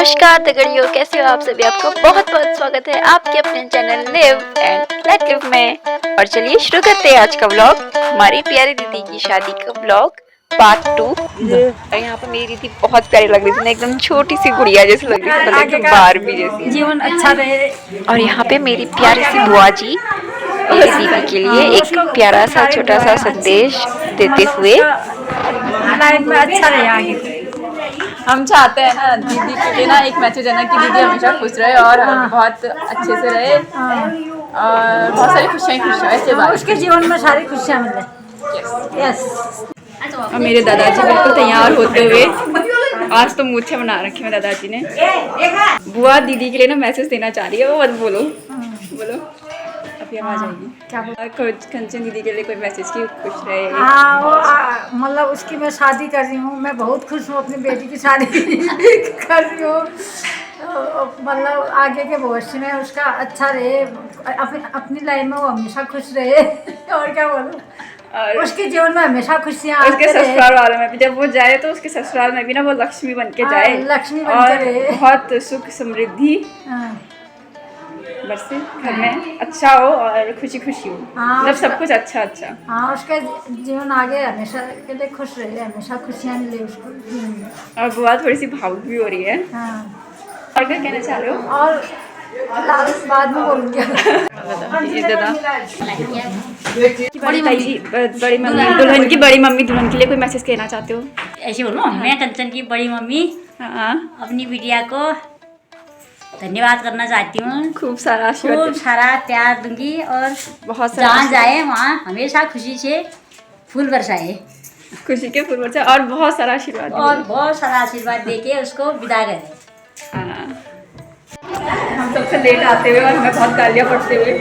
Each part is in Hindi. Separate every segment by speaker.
Speaker 1: नमस्कार दगड़ियों, कैसे हो आप सभी। आपका बहुत बहुत स्वागत है आपके अपने channel live and let live में। और चलिए शुरू करते हैं आज का व्लॉग, हमारी प्यारी दीदी की शादी का व्लॉग पार्ट 2। और यहाँ पर मेरी दीदी बहुत प्यारी लग रही थी ना, एकदम छोटी सी गुड़िया जैसी लग रही थी, एकदम बारबी जैसी।
Speaker 2: जीवन अच्छा रहे।
Speaker 1: और यहाँ पे मेरी प्यारी सी बुआ जी मेरी दीदी के लिए एक प्यारा सा छोटा सा संदेश देते हुए
Speaker 2: लाइफ में अच्छा रहे आगे।
Speaker 3: हम चाहते हैं ना दीदी के लिए ना एक मैसेज है ना कि दीदी हमेशा खुश रहे और बहुत अच्छे से रहे और बहुत सारी खुशियाँ ऐसे बात।
Speaker 2: उसके जीवन में सारी खुशियाँ मिले। यस।
Speaker 3: और मेरे दादाजी बिल्कुल तैयार होते हुए, आज तो मूछें बना रखी है दादाजी ने। बुआ दीदी के लिए ना मैसेज देना चाह रही है, वो मत बोलो बोलो अभी आवाज आएगी।
Speaker 2: क्या
Speaker 3: कंचन दीदी के लिए कोई मैसेज की खुश रहे।
Speaker 2: हाँ वो मतलब उसकी मैं शादी कर रही हूँ, मैं बहुत खुश हूँ अपनी बेटी की शादी कर रही हूँ। मतलब आगे के भविष्य में उसका अच्छा रहे, अपनी लाइफ में वो हमेशा खुश रहे। और क्या बोलूँ,
Speaker 3: और
Speaker 2: उसके जीवन में हमेशा खुशियाँ
Speaker 3: उसके ससुराल वालों में भी जब वो जाए तो उसके ससुराल में भी ना वो लक्ष्मी बन के जाए,
Speaker 2: लक्ष्मी बन
Speaker 3: और
Speaker 2: के रहे।
Speaker 3: बहुत सुख समृद्धि बरसे घर में, अच्छा हो और खुशी खुशी हो। मतलब सब कुछ अच्छा अच्छा।
Speaker 2: हाँ, उसका जीवन आगे हमेशा के लिए खुश रहे, हमेशा खुशियाँ मिले उसको जीवन में।
Speaker 3: और बुआ थोड़ी सी भावुक भी हो रही है।
Speaker 2: हाँ।
Speaker 3: और क्या कहना चाह रहे हो?
Speaker 2: और बाद में बोलूँगी।
Speaker 3: बड़ी मम्मी दुल्हन की बड़ी मम्मी दुल्हन के लिए कोई मैसेज कहना चाहते हो?
Speaker 4: ऐसे बोलो, मैं कंचन की बड़ी मम्मी अपनी बिटिया को धन्यवाद करना चाहती हूँ।
Speaker 3: खूब सारा आशीर्वाद,
Speaker 4: खूब सारा प्यार दूंगी और
Speaker 3: बहुत सारा
Speaker 4: जहाँ जाए वहाँ हमेशा खुशी से फूल बरसाए,
Speaker 3: खुशी के फूल बरसाए और बहुत सारा आशीर्वाद
Speaker 4: और बहुत सारा आशीर्वाद देके उसको विदा करे।
Speaker 3: हम सबसे लेट आते हुए और हमें बहुत गालियाँ पड़ते हुए।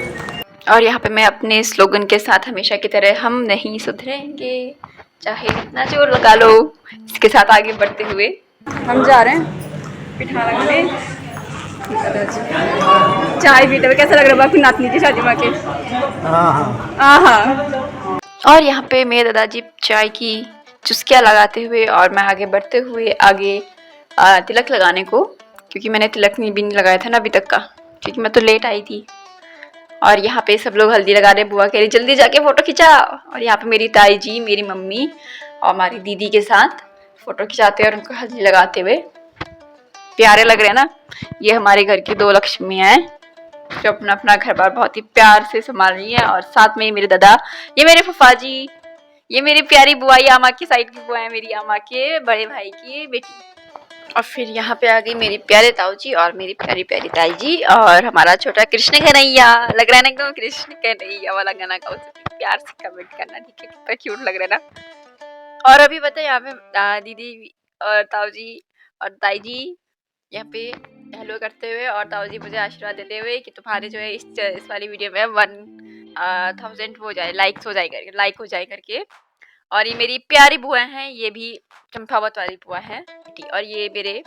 Speaker 1: और यहाँ पे मैं अपने स्लोगन के साथ हमेशा की तरह हम नहीं सुधरेंगे चाहे जितना जोर लगा लो, इसके साथ आगे बढ़ते हुए
Speaker 3: हम जा रहे हैं पिठारा में चाय पीते हुए। कैसा लग रहा है आपकी नातनी की शादी में के? हाँ।
Speaker 1: और यहाँ पे मेरे दादाजी चाय की चुस्कियाँ लगाते हुए और मैं आगे बढ़ते हुए आगे तिलक लगाने को, क्योंकि मैंने तिलक भी नहीं लगाया था ना अभी तक का, क्योंकि मैं तो लेट आई थी। और यहाँ पे सब लोग हल्दी लगा रहे, बुआ कह रही जल्दी जाके फ़ोटो खिंचा। और यहाँ पे मेरी ताई जी, मेरी मम्मी और हमारी दीदी के साथ फ़ोटो खिंचाते हैं और उनको हल्दी लगाते हुए प्यारे लग रहे हैं ना। ये हमारे घर की दो लक्ष्मियाँ हैं जो अपना अपना घर बार बहुत ही प्यार से संभाल रही हैं। और साथ में ये मेरे दादा, ये मेरे फूफा जी, ये मेरी प्यारी बुआ, ये अम्मा की साइड की बुआ है, मेरी अम्मा के बड़े भाई की बेटी। और फिर यहाँ पे आ गई मेरी प्यारे ताऊ जी और मेरी प्यारी प्यारी ताई जी और हमारा छोटा कृष्ण कन्हैया। लग रहा है ना एकदम कृष्ण कन्हैया वाला गाना गाओ, प्यार से कमेंट करना, ठीक है? कितना क्यूट लग रहा है ना। और अभी बताए यहाँ पे दीदी और ताऊ जी और ताई जी यहाँ पे हेलो करते हुए और ताऊ जी मुझे आशीर्वाद देते हुए कि तुम्हारे जो है इस वाली वीडियो में 1000 हो जाए, लाइक हो जाए करके। और ये मेरी प्यारी बुआ हैं, ये भी चंपावत वाली बुआ है। और ये मेरे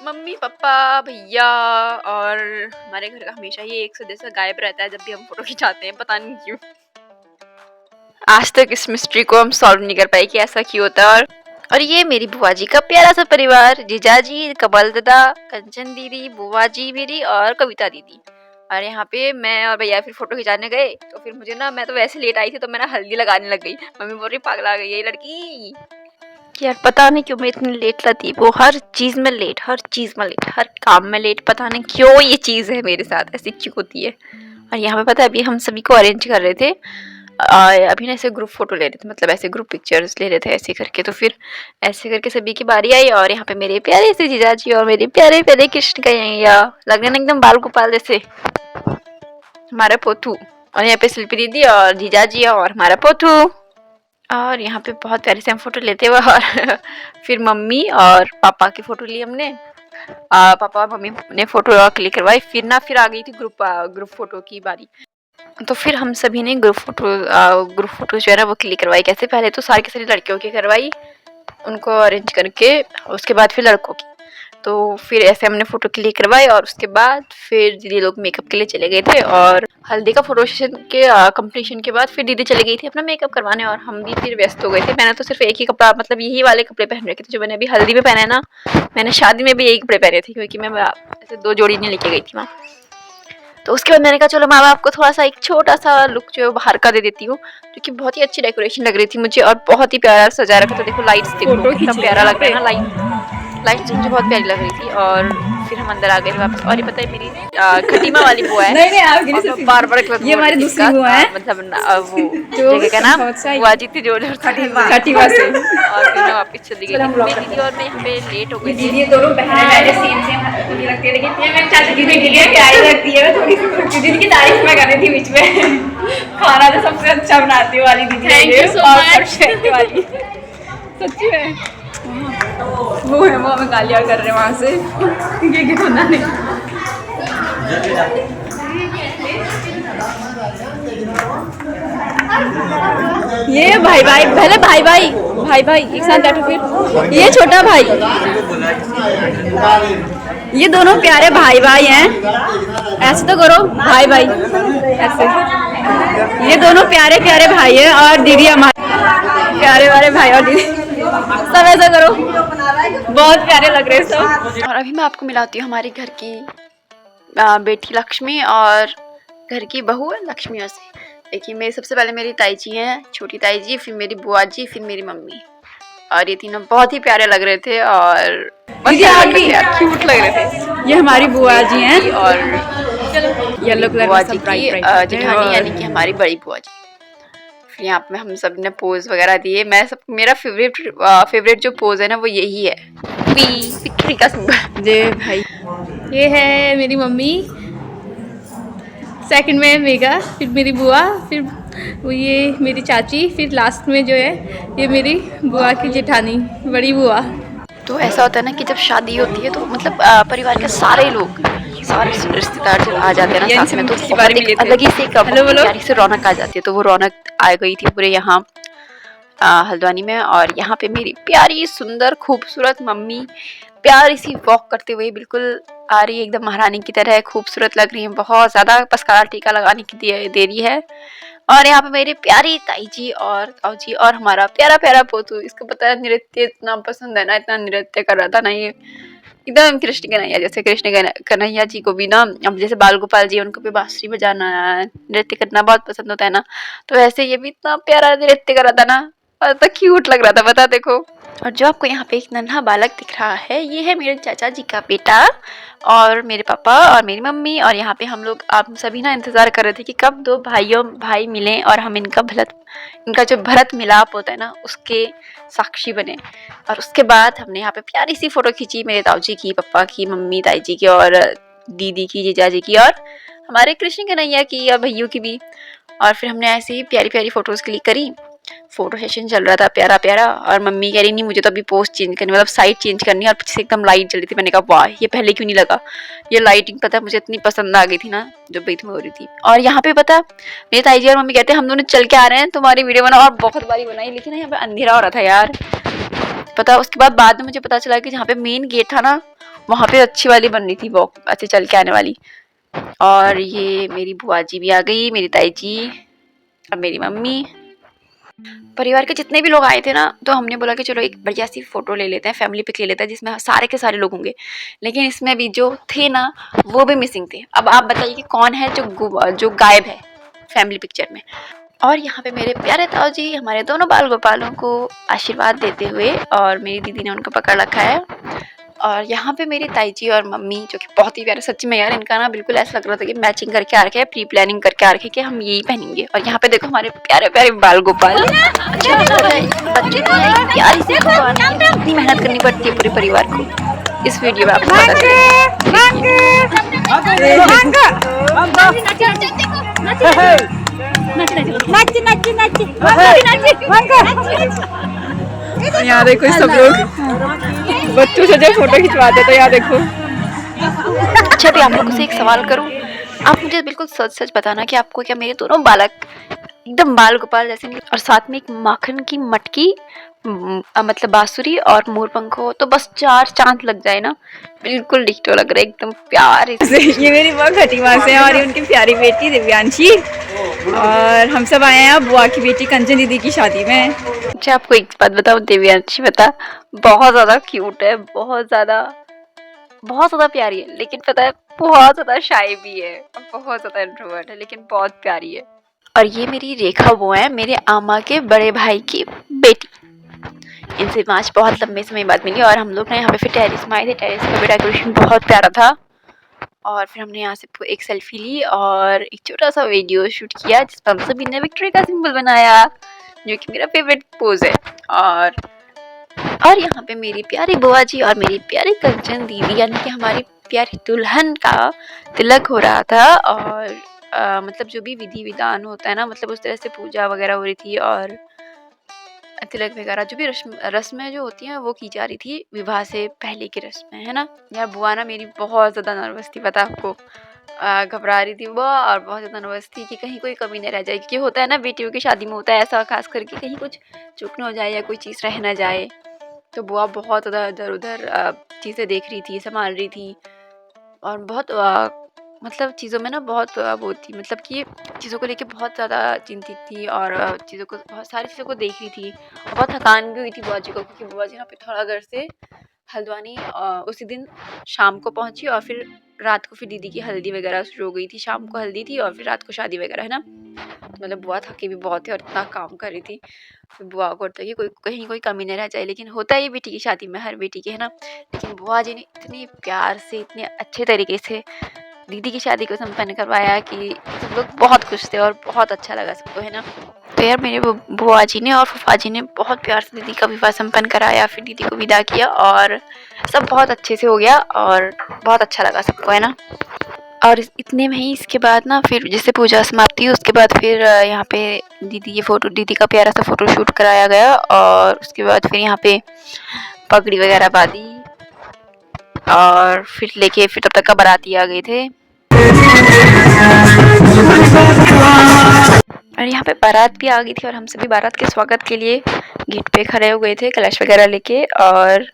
Speaker 1: मम्मी पापा भैया, और हमारे घर का हमेशा ही एक सदस्य गायब रहता है जब भी हम फोटो खिंचाते हैं, पता नहीं क्यों। आज तक इस मिस्ट्री को हम सॉल्व नहीं कर पाए कि ऐसा क्यों होता है। और ये मेरी बुआ जी का प्यारा सा परिवार, जीजा जी, कमल दादा, कंचन दीदी, बुआ जी मेरी और कविता दीदी। और यहाँ पे मैं और भैया फिर फोटो खिंचाने गए तो फिर मुझे ना, मैं तो वैसे लेट आई थी तो मैं ना हल्दी लगाने लग गई। मम्मी बोल रही पागल आ गई ये लड़की। यार पता नहीं क्यों मैं इतनी लेट रहती, वो हर चीज़ में लेट, हर काम में लेट, पता नहीं क्यों ये चीज़ है मेरे साथ, ऐसी क्यों होती है। और यहाँ पे पता है अभी हम सभी को अरेंज कर रहे थे, अभी ना ऐसे ग्रुप फोटो ले रहे थे, मतलब ऐसे ग्रुप पिक्चर्स ले रहे थे ऐसे करके। तो फिर ऐसे करके सभी की बारी आई और यहाँ पे मेरे प्यारे से जीजा जी और मेरे प्यारे प्यारे कृष्ण कन्हैया लग रहे ना एकदम बाल गोपाल जैसे, हमारा पोथू। और यहाँ पे शिल्पी दीदी और जीजा जी और हमारा पोथू। और यहाँ पे बहुत प्यारे से हम फोटो लेते हुए और फिर मम्मी और पापा की फोटो ली हमने। पापा और मम्मी ने फोटो क्लिक करवाई। फिर आ गई थी ग्रुप फोटो की बारी। तो फिर हम सभी ने ग्रुप फोटो जो है ना वो क्लिक करवाई। कैसे, पहले तो सारी की सारी लड़कियों की करवाई, उनको अरेंज करके, उसके बाद फिर लड़कों की। तो फिर ऐसे हमने फ़ोटो क्लिक करवाई और उसके बाद फिर दीदी लोग मेकअप के लिए चले गए थे और हल्दी का फोटो सेशन के कंप्लीशन के बाद फिर दीदी चली गई थी अपना मेकअप करवाने और हम भी फिर व्यस्त हो गए थे। मैंने तो सिर्फ एक ही कपड़ा, मतलब यही वाले कपड़े पहन रखे थे जो मैंने अभी हल्दी में पहना है ना, मैंने शादी में भी यही कपड़े पहने थे क्योंकि मैं ऐसे 2 जोड़ी नहीं लेके गई थी वहाँ। तो उसके बाद मैंने कहा चलो माँ बाप को थोड़ा सा एक छोटा सा लुक जो है बाहर का दे देती हूँ, जो कि बहुत ही अच्छी डेकोरेशन लग रही थी मुझे और बहुत ही प्यारा सजा रखा था। देखो लाइट्स, देखो कितना प्यारा लग रहा है ना, लाइट्स मुझे बहुत प्यारी लग रही थी। और फिर हम अंदर आ गए वापस। और ये पता है मेरी खटीमा वाली बुआ है।
Speaker 3: नहीं आपकी
Speaker 1: बार-बार
Speaker 3: ये हमारी दूसरी बुआ है,
Speaker 1: मतलब वो जगह का नाम बुआ जी थी जो
Speaker 3: खटीमा से।
Speaker 1: और फिर मैं वापस चली गई थी। दीदी और मैं यहाँ पे लेट हो गए थे।
Speaker 3: ये दोनों बहनें पहले सेम लगती है, लेकिन ये मैं चाची दीदी के लिए प्यारी लगती है। थोड़ी सी दीदी की तारीफ मैं कर रही थी बीच में। खाना तो सबसे अच्छा बनाती वाली दीदी। थैंक यू सो मच वाली, सच्ची में वो है, वो हमें गालियाँ कर रहे हैं वहाँ से ये खाना नहीं। ये भाई पहले भाई एक साथ बैठो, फिर ये छोटा भाई, ये दोनों प्यारे भाई हैं। ऐसे तो करो भाई ऐसे। ये दोनों प्यारे भाई हैं और दीदी हमारे प्यारे वाले भाई और दीदी सब ऐसा करो, बहुत प्यारे लग रहे हैं सब।
Speaker 1: और अभी मैं आपको मिलाती हूँ हमारी घर की बेटी लक्ष्मी और घर की बहू लक्ष्मी से। देखिए मेरी सबसे पहले मेरी ताई जी हैं, छोटी ताई जी, फिर मेरी बुआ जी, फिर मेरी मम्मी। और ये तीनों बहुत ही प्यारे लग रहे थे और क्यूट लग रहे थे।
Speaker 3: ये हमारी बुआ जी हैं
Speaker 1: और
Speaker 3: येलो कलर
Speaker 1: बुआ जी की जेठानी यानी कि हमारी बड़ी बुआ जी। फिर यहाँ पे हम सब ने पोज वगैरह दिए। मेरा फेवरेट जो पोज है ना वो यही है, पिक्चर का सिंबल।
Speaker 3: जे भाई
Speaker 5: ये है मेरी मम्मी, सेकंड में मेगा, फिर मेरी बुआ, फिर वो ये मेरी चाची, फिर लास्ट में जो है ये मेरी बुआ की जेठानी, बड़ी बुआ।
Speaker 1: तो ऐसा होता है ना कि जब शादी होती है तो मतलब परिवार के सारे लोग, सारे रिश्तेदार जब आ जाते हैं ना साथ में, तो अलग ही से प्यारी से रौनक आ जाती है। तो वो रौनक आ गई थी पूरे यहाँ हल्द्वानी में। और यहाँ पे मेरी प्यारी सुंदर खूबसूरत मम्मी प्यारी सी वॉक करते हुए बिल्कुल आ रही है, एकदम महारानी की तरह खूबसूरत लग रही है, बहुत ज़्यादा। बस काला टीका लगाने की देरी है। और यहाँ पे मेरी प्यारी ताई जी और ताऊ जी और हमारा प्यारा पोतू, इसको पता है नृत्य इतना पसंद है ना, इतना नृत्य कर रहा था ना ये, एकदम कृष्ण कन्हैया जैसे। कृष्ण कन्हैया जी को भी ना, अब जैसे बाल गोपाल जी उनको भी बांसुरी बजाना, नृत्य करना बहुत पसंद होता है ना, तो वैसे ये भी इतना प्यारा नृत्य कर रहा था ना, और इतना क्यूट लग रहा था, बता देखो। और जो आपको यहाँ पे एक नन्हा बालक दिख रहा है, ये है मेरे चाचा जी का बेटा और मेरे पापा और मेरी मम्मी। और यहाँ पे हम लोग, आप सभी ना इंतज़ार कर रहे थे कि कब 2 भाई मिलें और हम इनका जो भरत मिलाप होता है ना उसके साक्षी बने। और उसके बाद हमने यहाँ पे प्यारी सी फ़ोटो खींची, मेरे ताऊ जी की, पापा की, मम्मी, ताई जी की और दीदी की, जीजा जी की और हमारे कृष्ण कन्हैया की और भैया की भी। और फिर हमने ऐसे ही प्यारी फ़ोटोज़ क्लिक करी। फोटो सेशन चल रहा था प्यारा। और मम्मी कह रही नहीं मुझे तो अभी पोस्ट चेंज करनी, मतलब साइड चेंज करनी है, और पीछे से एकदम लाइट जल रही थी। मैंने कहा वाह, ये पहले क्यों नहीं लगा। ये लाइटिंग पता है मुझे इतनी पसंद आ गई थी ना जो बीच में हो रही थी। और यहाँ पे पता मेरे ताई जी और मम्मी कहते हैं हम दोनों चल के आ रहे हैं, तुम्हारी वीडियो बनाओ। और बहुत बारी बनाई, लेकिन यहाँ पे अंधेरा हो रहा था यार, पता। उसके बाद में मुझे पता चला कि जहाँ पे मेन गेट था ना वहाँ पे अच्छी वाली बन रही थी वॉक, अच्छे चल के आने वाली। और ये मेरी बुआ जी भी आ गई, मेरी ताई जी और मेरी मम्मी। परिवार के जितने भी लोग आए थे ना, तो हमने बोला कि चलो एक बढ़िया सी फोटो ले लेते हैं, फैमिली पिक ले लेते हैं जिसमें सारे के सारे लोग होंगे। लेकिन इसमें भी जो थे ना वो भी मिसिंग थे। अब आप बताइए कि कौन है जो गायब है फैमिली पिक्चर में। और यहाँ पे मेरे प्यारे ताऊ जी हमारे दोनों बाल गोपालों को आशीर्वाद देते हुए, और मेरी दीदी ने उनको पकड़ रखा है। और यहाँ पे मेरी ताई जी और मम्मी जो कि बहुत ही प्यारे, सच्ची में यार इनका ना बिल्कुल ऐसा लग रहा था कि मैचिंग करके आ रखे हैं, प्री प्लानिंग करके आ रखे कि हम यही पहनेंगे। और यहाँ पे देखो हमारे प्यारे बाल गोपाल, अच्छा बच्चे तो प्यारी सी इतनी मेहनत करनी पड़ती है पूरे परिवार को। इस वीडियो में आपको पता
Speaker 3: चलेगा। यहाँ देखो सब लोग बच्चों से जो फोटो खिंचवाते, तो यहाँ देखो।
Speaker 1: अच्छा भी आप लोगों से एक सवाल करूं, आप मुझे बिल्कुल सच बताना कि आपको क्या मेरे दोनों बालक एकदम बाल गोपाल जैसे नहीं, और साथ में एक माखन की मटकी मतलब बांसुरी और मोरपंख हो तो बस 4 चांद लग जाए ना, बिल्कुल डिट्टो लग रहा है, एकदम प्यारे से।
Speaker 3: ये मेरी बुआ खटीमा से है और ये उनकी प्यारी बेटी दिव्यांशी, और हम सब आए हैं बुआ की बेटी कंचन दीदी की शादी में।
Speaker 1: अच्छा आपको एक बात बताऊं, दिव्यांशी बता बहुत ज्यादा क्यूट है, बहुत ज्यादा प्यारी है, लेकिन पता है बहुत ज्यादा शाय भी है और बहुत ज्यादा इंट्रोवर्ट है, लेकिन बहुत प्यारी है। और ये मेरी रेखा वो है, मेरे आमा के बड़े भाई की बेटी। इनसे आज बहुत लंबे समय बाद मिली और हम लोग ना यहाँ पे फिर टेरेस में आए थे। टेरेस का भी डेकोरेशन बहुत प्यारा था और फिर हमने यहाँ से एक सेल्फी ली और एक छोटा सा वीडियो शूट किया जिसमें हम सभी ने विक्ट्री का सिंबल बनाया, जो कि मेरा फेवरेट पोज है। और यहाँ पे मेरी प्यारी बुआ जी और मेरी प्यारी कंचन दीदी यानी कि हमारी प्यारी दुल्हन का तिलक हो रहा था। और मतलब जो भी विधि विधान होता है ना, मतलब उस तरह से पूजा वगैरह हो रही थी और तिलक वगैरह जो भी रस्में जो होती हैं वो की जा रही थी विवाह से पहले की रस्में, है ना। यार बुआ ना मेरी बहुत ज़्यादा नर्वस थी, पता आपको, घबरा रही थी वो और बहुत ज़्यादा नर्वस थी कि कहीं कोई कमी न रह जाए, क्योंकि होता है ना बेटियों की शादी में होता है ऐसा, खास करके कहीं कुछ चूक न हो जाए या कोई चीज़ रह ना जाए। तो बुआ बहुत ज़्यादा इधर उधर चीज़ें देख रही थी, संभाल रही थी और बहुत मतलब चीज़ों में ना बहुत वो थी, मतलब कि चीज़ों को लेके बहुत ज़्यादा चिंतित थी और चीज़ों को बहुत सारी चीज़ों को देख रही थी और बहुत थकान भी हुई थी बुआ जी को, क्योंकि बुआ जी यहाँ पिथौरागढ़ से हल्द्वानी उसी दिन शाम को पहुँची और फिर रात को फिर दीदी की हल्दी वगैरह शुरू हो गई थी। शाम को हल्दी थी और फिर रात को शादी वगैरह, है ना। तो मतलब बुआ थकी भी बहुत थी और इतना काम कर रही थी, फिर बुआ को होता है कि कहीं कोई कमी नहीं रह जाए, लेकिन होता है ये बेटी की शादी में हर बेटी के, है ना। लेकिन बुआ जी ने इतने प्यार से इतने अच्छे तरीके से दीदी की शादी को संपन्न करवाया कि सब लोग बहुत खुश थे और बहुत अच्छा लगा सबको, है ना। तो यार मेरे बुआ जी ने और फूफा जी ने बहुत प्यार से दीदी का विवाह संपन्न कराया, फिर दीदी को विदा किया और सब बहुत अच्छे से हो गया और बहुत अच्छा लगा सबको, है ना। और इतने में ही इसके बाद ना फिर जैसे पूजा समाप्ति हुई उसके बाद फिर यहाँ पे दीदी का प्यारा सा फोटो शूट कराया गया और उसके बाद फिर यहाँ पे पगड़ी वगैरह बांधी और फिर लेके फिर तब तक का बाराती आ गए थे और यहाँ पे बारात भी आ गई थी और हम सभी बारात के स्वागत के लिए गेट पे खड़े हो गए थे कलश वगैरह लेके। और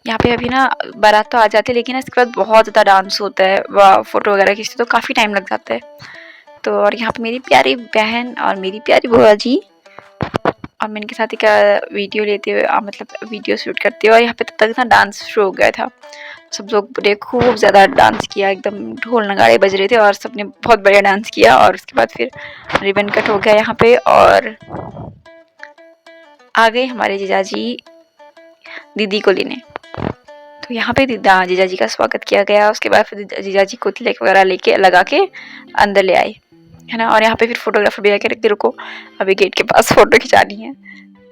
Speaker 1: यहाँ पे अभी ना बारात तो आ जाती है लेकिन इसके बाद बहुत ज़्यादा डांस होता है, फोटो वगैरह खींचते तो काफ़ी टाइम लग जाता है। तो और यहाँ पे मेरी प्यारी बहन और मेरी प्यारी बुआ जी और मैं इनके साथ एक वीडियो लेते हुए मतलब वीडियो शूट करते हुए, और यहाँ पे तब तक ना डांस शुरू हो गया था। सब लोग ने खूब ज़्यादा डांस किया, एकदम ढोल नगाड़े बज रहे थे और सबने बहुत बढ़िया डांस किया। और उसके बाद फिर रिबन कट हो गया यहाँ पे और आ गए हमारे जीजाजी दीदी को लेने। तो यहाँ पे जीजाजी का स्वागत किया गया, उसके बाद फिर जीजाजी को तिलक वगैरह लेके लगा के अंदर ले आए, है ना। और यहाँ पे फिर फोटोग्राफर भी आके रखते, रुको अभी गेट के पास फोटो खिंचानी है।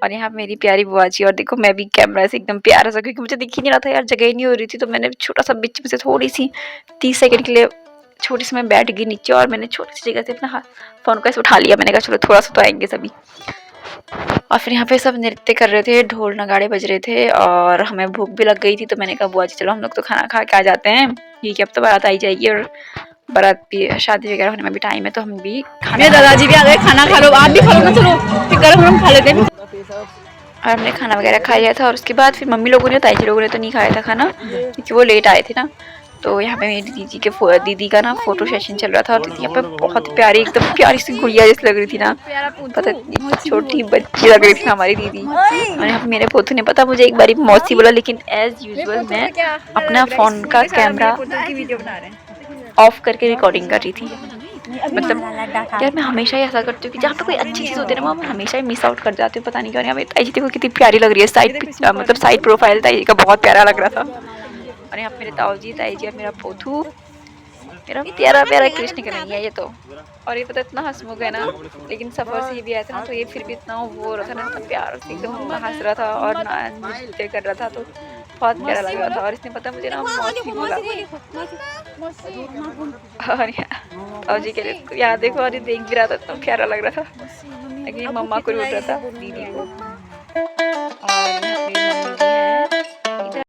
Speaker 1: और यहाँ मेरी प्यारी बुआ जी और देखो मैं भी कैमरा से एकदम प्यारा सा, क्योंकि मुझे दिख ही नहीं रहा था यार, जगह ही नहीं हो रही थी, तो मैंने छोटा सा बीच में से थोड़ी सी 30 सेकंड के लिए छोटी सी मैं बैठ गई नीचे और मैंने छोटी सी जगह से अपना फ़ोन को ऐसे उठा लिया। मैंने कहा चलो थोड़ा सा तो आएंगे सभी। और फिर यहाँ पे सब नृत्य कर रहे थे, ढोल नगाड़े बज रहे थे और हमें भूख भी लग गई थी, तो मैंने कहा बुआ जी चलो हम लोग तो खाना खा के आ जाते हैं, ये कि अब तो बारात आई जाएगी और बारात भी शादी वगैरह होने में भी टाइम है, तो हम भी
Speaker 3: मेरे दादाजी भी आ गए, खाना खा लो, आप भी खा लो ना, चलो फिर गरम गरम खा लेते हैं।
Speaker 1: और हमने खाना वगैरह खा लिया था और उसके बाद फिर मम्मी लोगों ने ताई जी लोगों ने तो नहीं खाया था खाना, क्योंकि वो लेट आए थे ना। तो यहाँ पे मेरी दीदी का ना फोटो सेशन चल रहा था और दीदी यहाँ पे बहुत प्यारी एकदम प्यारी सी गुड़िया जैसी लग रही थी ना, पता छोटी बच्ची लग रही थी ना हमारी दीदी। और यहाँ पे मेरे पोतू ने पता मुझे एक बारी मौसी बोला, लेकिन एज यूजुअल मैं अपना फ़ोन का कैमरा ऑफ करके रिकॉर्डिंग कर रही थी। मतलब यार मैं हमेशा ही ऐसा करती हूँ कि जहाँ पे कोई अच्छी चीज़ होती है ना वो मैं हमेशा ही मिस आउट कर जाती हूँ, पता नहीं क्यों। यहाँ पे ताई जी देखो कितनी प्यारी लग रही है, मतलब साइड प्रोफाइल ताई जी का बहुत प्यारा लग रहा था। और यहाँ पे मेरे ताऊ जी ताई जी और मेरा पोथू, मेरा प्यारा प्यारा कृष्ण कन्हैया ये तो। और ये पता इतना हंसमुख है ना, लेकिन सफ़र से ये भी आया था ना, तो ये फिर भी इतना वो हो रहा था ना, इतना प्यार से एकदम हंस रहा था और नृत्य कर रहा था, तो बहुत प्यारा लग रहा था। और इसने पता मुझे ना मौसी बोला और ताऊ जी के लिए यहाँ देखो, और ये देख भी रहा था, इतना प्यारा लग रहा था, लेकिन मम्मा को ढूंढ रहा था दीदी को। और